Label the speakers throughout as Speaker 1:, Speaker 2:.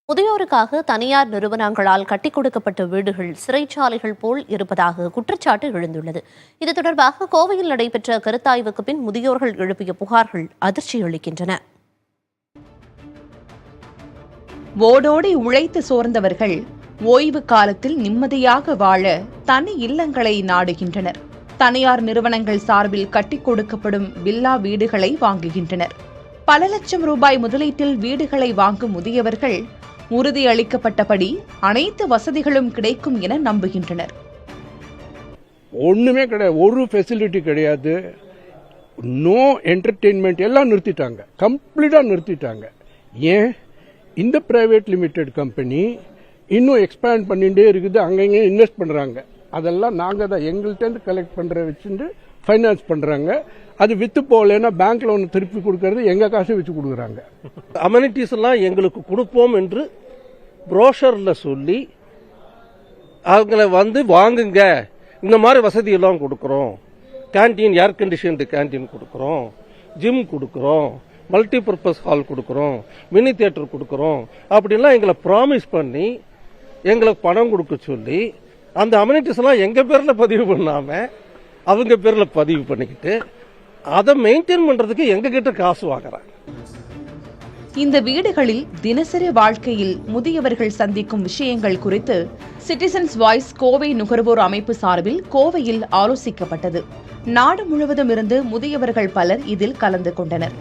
Speaker 1: முதியோருக்காக தனியார் நிறுவனங்களால் கட்டிக் கொடுக்கப்பட்ட வீடுகள் சிறைச்சாலைகள் போல் இருப்பதாக குற்றச்சாட்டு எழுந்துள்ளது. இது தொடர்பாக கோவையில் நடைபெற்ற கருத்தாய்வுக்கு பின் முதியோர்கள் எழுப்பிய புகார்கள் அதிர்ச்சி அளிக்கின்றன.
Speaker 2: ஓடோடி உழைத்து சோர்ந்தவர்கள் ஓய்வு காலத்தில் நிம்மதியாக வாழ தனி இல்லங்களை நாடுகின்றனர். தனியார் நிறுவனங்கள் சார்பில் கட்டிக் கொடுக்கப்படும் வில்லா வீடுகளை வாங்குகின்றனர். பல லட்சம் ரூபாய் முதலீட்டில் வீடுகளை வாங்கும் முதியவர்கள் உறுதியளிக்கப்பட்டபடி அனைத்து வசதிகளும் கிடைக்கும் என நம்புகின்றனர்.
Speaker 3: ஒண்ணுமே கிடையாது, ஒரு ஃபெசிலிட்டி கிடையாது, நோ என்டர்டெயின்மெண்ட், எல்லாம் நிறுத்திட்டாங்க, கம்ப்ளீட்டா நிறுத்திட்டாங்க. ஏன் இந்த பிரைவேட் லிமிடெட் கம்பெனி இன்னும் எக்ஸ்பேண்ட் பண்ணிட்டே இருக்குது, அங்கங்க இன்வெஸ்ட் பண்றாங்க. அதெல்லாம் நாங்க தான் எங்கள்கிட்ட இருந்து கலெக்ட் பண்ற வச்சுட்டு ஃபைனான்ஸ் பண்றாங்க. அது வித்து போகலன்னா பேங்க் லோன் திருப்பி கொடுக்கறது எங்க காசு வச்சு கொடுக்குறாங்க.
Speaker 4: அமெனிட்டிஸ் எல்லாம் எங்களுக்கு கொடுப்போம் என்று புரோஷர்ல சொல்லி அவங்களை வந்து வாங்குங்க, இந்த மாதிரி வசதி எல்லாம் கொடுக்கறோம், கேண்டீன் ஏர் கண்டிஷன்டு கேண்டீன் கொடுக்கறோம், ஜிம் கொடுக்கறோம், மல்டி பர்பஸ் ஹால் கொடுக்கறோம், மினி தியேட்டர் கொடுக்கறோம் அப்படின்லாம் எங்களை ப்ராமிஸ் பண்ணி எங்களுக்கு பணம் கொடுக்க சொல்லி அந்த அமெனிட்டிஸ் எல்லாம் எங்க பேர்ல பதிவு பண்ணாம அவங்க பேர்ல பதிவு பண்ணிக்கிட்டு அதை மெயின்டைன் பண்றதுக்கு எங்க கிட்ட காசு வாங்குறாங்க.
Speaker 2: இந்த வீடுகளில் தினசரி வாழ்க்கையில் முதியவர்கள் சந்திக்கும் விஷயங்கள் குறித்து சிட்டிசன்ஸ் வாய்ஸ் கோவை நுகர்வோர் அமைப்பு சார்பில் கோவையில் ஆலோசிக்கப்பட்டது. நாடு முழுவதும் இருந்து முதியவர்கள் பலர் இதில் கலந்து கொண்டனர்.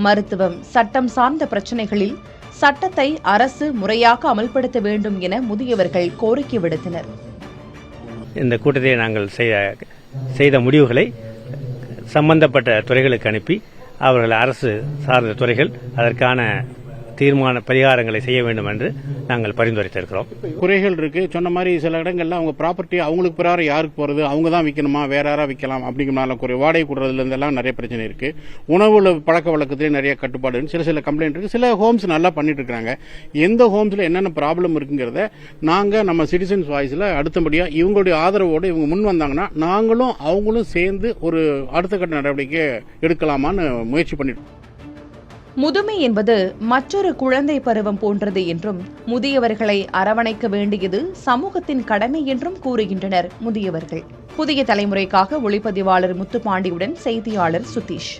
Speaker 2: மருத்துவம், சட்டம் சார்ந்த பிரச்சினைகளில் சட்டத்தை அரசு முறையாக அமல்படுத்த வேண்டும் என முதியவர்கள் கோரிக்கை விடுத்தனர்.
Speaker 5: இந்த கூட்டத்தை நாங்கள் செய்த முடிவுகளை சம்பந்தப்பட்ட துறைகளுக்கு அனுப்பி அவர்கள் அரசு சார்ந்த துறைகள் அதற்கான தீர்மான பரிகாரங்களை செய்ய வேண்டும் என்று நாங்கள் பரிந்துரைத்திருக்கிறோம்.
Speaker 6: குறைகள் இருக்கு, சொன்ன மாதிரி சில இடங்கள்ல அவங்க ப்ராப்பர்ட்டி அவங்களுக்கு பிரகாரம் யாருக்கு போறது, அவங்க தான் விற்கணுமா வேற யாரா விற்கலாம் அப்படிங்கிறனால குறை, வாடகை கூடுறதுல இருந்தெல்லாம் நிறைய பிரச்சனை இருக்கு. உணவுல பழக்க வழக்கத்திலே நிறைய கட்டுப்பாடு, சில கம்ப்ளைண்ட் இருக்கு. சில ஹோம்ஸ் நல்லா பண்ணிட்டு இருக்காங்க. எந்த ஹோம்ஸ்ல என்னென்ன ப்ராப்ளம் இருக்குங்கிறத நாங்க நம்ம சிட்டிசன்ஸ் வாய்ஸ்ல அடுத்தபடியா இவங்களுடைய ஆதரவோடு இவங்க முன் வந்தாங்கன்னா நாங்களும் அவங்களும் சேர்ந்து ஒரு அடுத்த கட்ட நடவடிக்கை எடுக்கலாமான்னு முயற்சி பண்ணிட்டு.
Speaker 2: முதுமை என்பது மற்றொரு குழந்தை பருவம் போன்றது என்றும் முதியவர்களை அரவணைக்க வேண்டியது சமூகத்தின் கடமை என்றும் கூறுகின்றனர் முதியவர்கள். புதிய தலைமுறைக்காக ஒளிப்பதிவாளர் முத்துப்பாண்டியுடன் செய்தியாளர் சுதீஷ்.